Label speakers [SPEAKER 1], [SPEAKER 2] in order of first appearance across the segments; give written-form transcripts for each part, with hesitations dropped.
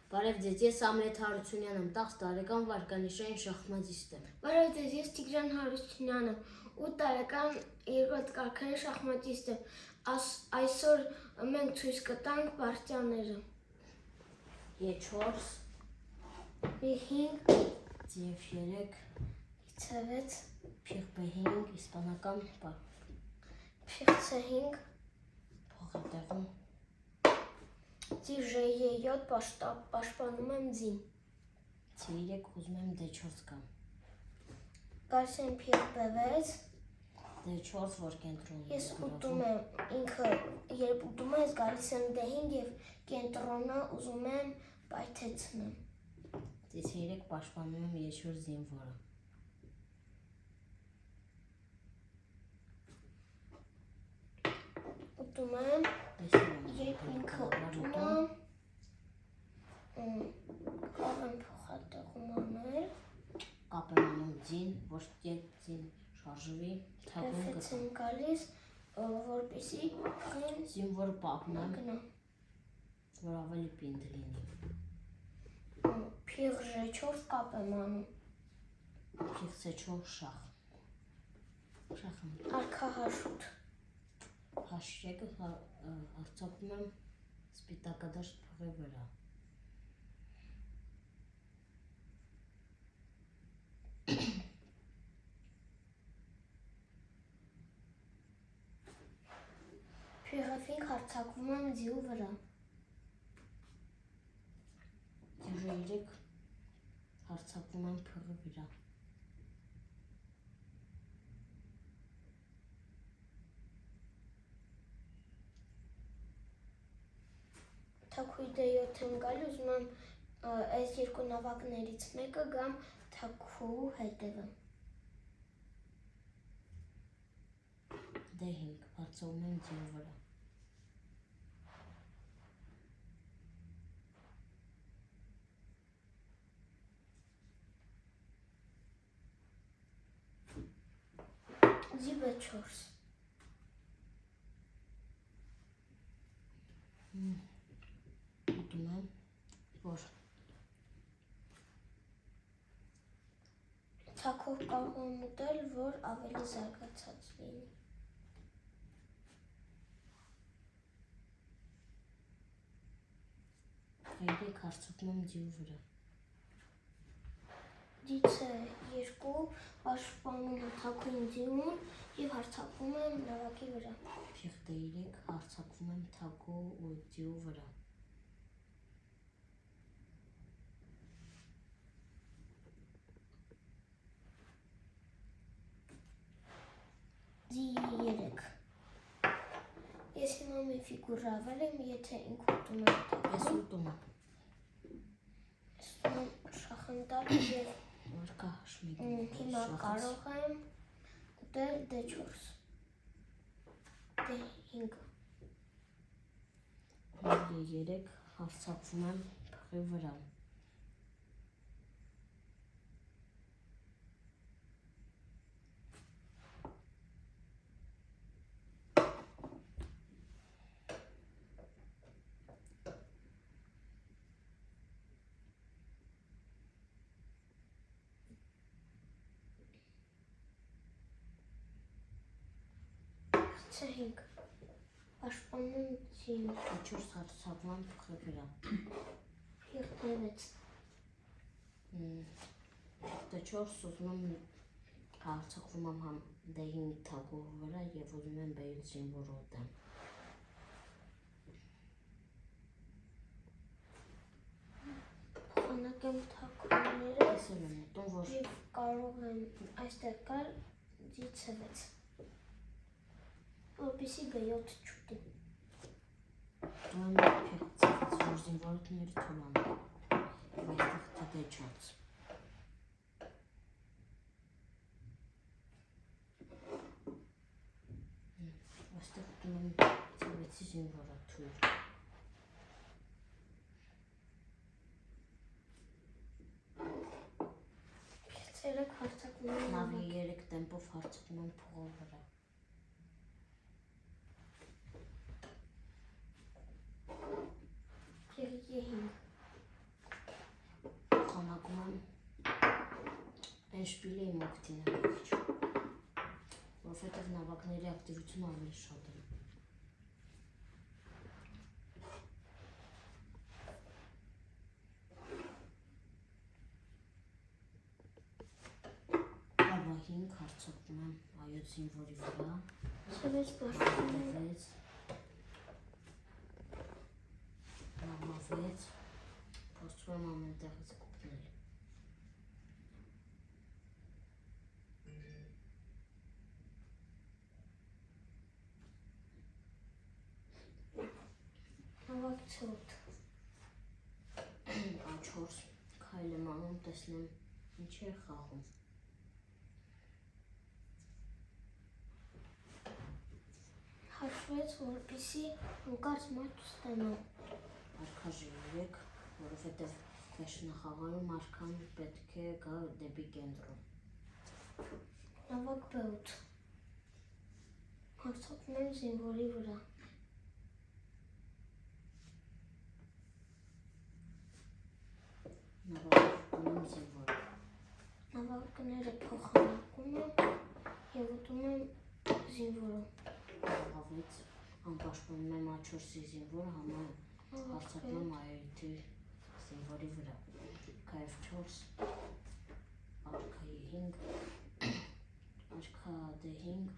[SPEAKER 1] Բարև ձեզ, ես Ամլետ Հարությունյանն եմ, 10 տարեկան վարկանիշային շախմատիստ եմ։
[SPEAKER 2] Բարև ձեզ, ես Տիգրան Հարությունյանը, 8 տարեկան երկրորդ կարգային շախմատիստ եմ։ Այսօր մենք ցույց կտանք պարտիաները։
[SPEAKER 1] Է4,
[SPEAKER 2] B5,
[SPEAKER 1] G3,
[SPEAKER 2] C6,
[SPEAKER 1] Փիղ B5, իսպանական
[SPEAKER 2] Փիղ C5,
[SPEAKER 1] փոխատեղում,
[SPEAKER 2] Ձի G7 պաշտպանում եմ ձին։
[SPEAKER 1] C3 ուզում եմ D4 կամ,
[SPEAKER 2] Գալիս եմ Փիղ B6,
[SPEAKER 1] D4 որ կենտրոնն
[SPEAKER 2] ես ուտում եմ, ինքը երբ ուտում ես գալիս եմ D5 և կենտրոնը ուզում եմ պայթեցնեմ։
[SPEAKER 1] C3 պաշտպանում եմ E4 զինվորը։
[SPEAKER 2] Ուտում եմ, երբ ինքը ուտում եմ, կարող եմ փոխատեղում անել,
[SPEAKER 1] Կապ եմ անում ձին, ոչ ձին շարժվի, թագում
[SPEAKER 2] F6 եմ գալիս, որպեսզի փղին
[SPEAKER 1] զինվորը պահում եմ,
[SPEAKER 2] գնա։
[SPEAKER 1] որ ավելի պինդ լինի։
[SPEAKER 2] Փիղ G4 կապ եմ անում,
[SPEAKER 1] Փիղ C4 շախ։ Շախ եմ
[SPEAKER 2] արքա H8,
[SPEAKER 1] H3-ը հարձակում եմ սպիտակադաշտ փղի վրա։
[SPEAKER 2] Փիղ F5 հարձակվում եմ ձիու վրա,
[SPEAKER 1] G3 հարձակվում եմ փղի վրա։
[SPEAKER 2] թագուհի D7 եմ գալի, ուզում եմ այս երկու նավակներից մեկը գամ թագուհու հետևը։
[SPEAKER 1] D5 հարձակվում եմ ձիու վրա։
[SPEAKER 2] Ձի B4,
[SPEAKER 1] Ուտում եմ, որ
[SPEAKER 2] թագով կարող եմ ուտել, որ ավելի զարգացած լինի։
[SPEAKER 1] G3 հարձակվում եմ ձիու վրա։
[SPEAKER 2] Ձի C2 պաշտպանում եմ թագուհին ձիուն և հարձակվում եմ նավակի վրա։
[SPEAKER 1] Փիղ D3 հարձակվում եմ թագուհու ձիու վրա։
[SPEAKER 2] Ձի 3, ես հիմա մի ֆիգուր ավել եմ, եթե ինք ուտում եմ
[SPEAKER 1] Ես
[SPEAKER 2] թագուհին,
[SPEAKER 1] ուտում եմ,
[SPEAKER 2] ուտում եմ շախնդակ և
[SPEAKER 1] վարկա H1
[SPEAKER 2] հիմա կարող եմ ուտել D4, D5,
[SPEAKER 1] G3 հարձակվում եմ փղի վրա։
[SPEAKER 2] C5, պաշտպանում եմ ձիուն,
[SPEAKER 1] D4 հարձակվում եմ փղի վրա։
[SPEAKER 2] Փիղ D6,
[SPEAKER 1] D4 ուզում եմ հարձակվում եմ համ D5 թագուհու վրա և ուզում եմ B8 զինվոր ուտեմ։
[SPEAKER 2] փոխանակեմ թագուհիները
[SPEAKER 1] Ես էլ եմ ուտում, որ
[SPEAKER 2] և կարող եմ այստեղ գալ ձի C6, որպեսզի B7 չուտի։
[SPEAKER 1] ուտում եմ փիղ C6, որ զինվորները թույլ անեն։ Եվ այստեղ D4։ Այստեղ ուտում եմ C6-ի զինվորը թույլ։
[SPEAKER 2] Փիղ C3 հարձակվում եմ
[SPEAKER 1] Նավի
[SPEAKER 2] նավակ,
[SPEAKER 1] 3 տեմպով հարձակվում եմ փողի վրա։
[SPEAKER 2] Փիղ G5,
[SPEAKER 1] Էնշպիլի իմ օգտին է քիչ, որովհետև նավակների ակտիվությունը ավելի շատ է։ Աբա 5 հարցակում եմ այոց զինվորի վրա,
[SPEAKER 2] 6 պաշտպանում եմ,
[SPEAKER 1] 6 նամավեց, փորձում եմ ամեն տեղից կուպնել։
[SPEAKER 2] նավակ C8,
[SPEAKER 1] A4 քայլ եմ անում, տեսնեմ ինչի է խաղում։
[SPEAKER 2] հաշվեց, որպեսի հանկարծ մարդ ստանամ,
[SPEAKER 1] Արքա G3, որովհետև վերջնախաղարում արքան պետք է գա դեպի կենտրոն։
[SPEAKER 2] նավակ B8, հարցակում եմ զինվորի վրա,
[SPEAKER 1] Նավակում եմ զինվոր,
[SPEAKER 2] նավակները փոխանակում եմ և ուտում եմ զինվորը,
[SPEAKER 1] նավավեց, անպաշտպանում եմ A4-ի զինվորը, հարցակում եմ այոյթի զինվորի վրա, արքա F4, արքայի 5, արքա D5,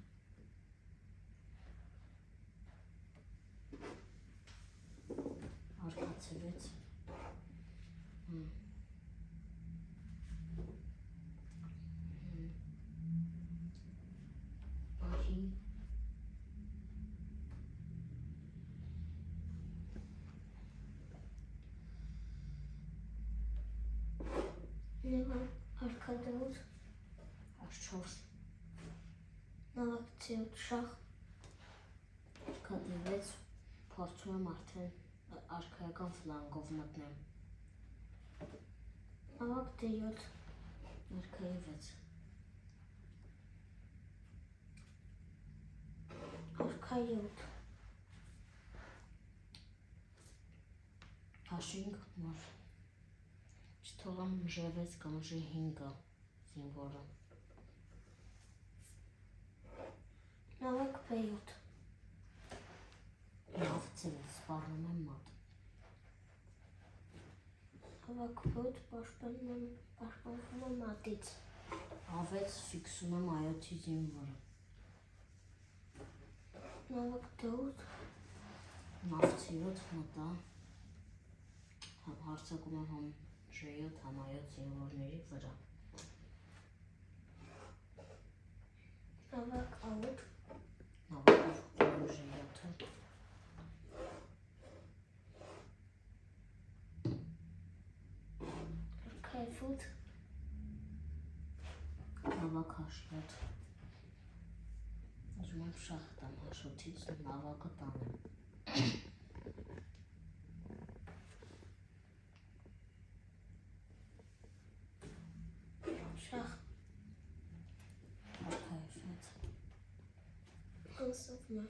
[SPEAKER 1] արքա C6, A5,
[SPEAKER 2] արքա D8,
[SPEAKER 1] H4,
[SPEAKER 2] նավակ C8 շախ,
[SPEAKER 1] արքա D6, փորձում եմ արդեն արքայական ֆլանգով մտնել,
[SPEAKER 2] նավակ D7,
[SPEAKER 1] արքայի 6,
[SPEAKER 2] արքա 7,
[SPEAKER 1] H5, նոր, չթողամ G6 կամ G5-ը զինվորը,
[SPEAKER 2] նավակ B7,
[SPEAKER 1] նավ C6, սպառնում եմ մատ,
[SPEAKER 2] նավակ B8 պաշտպանվում եմ մատից,
[SPEAKER 1] A6 ֆիքսում եմ այոթի զինվորը,
[SPEAKER 2] նավակ D8,
[SPEAKER 1] նավ C7 մտա, հարցակում եմ համ G7 համ այոթ զինվորների վրա,
[SPEAKER 2] նավակ A8,
[SPEAKER 1] նավակով ուտում եմ G7-ը,
[SPEAKER 2] արքա F8,
[SPEAKER 1] նավակ H7, ուզում եմ շախ տամ H8-ից նավակը տանեմ,
[SPEAKER 2] շախ,
[SPEAKER 1] արքա F7,
[SPEAKER 2] անցնում եմ,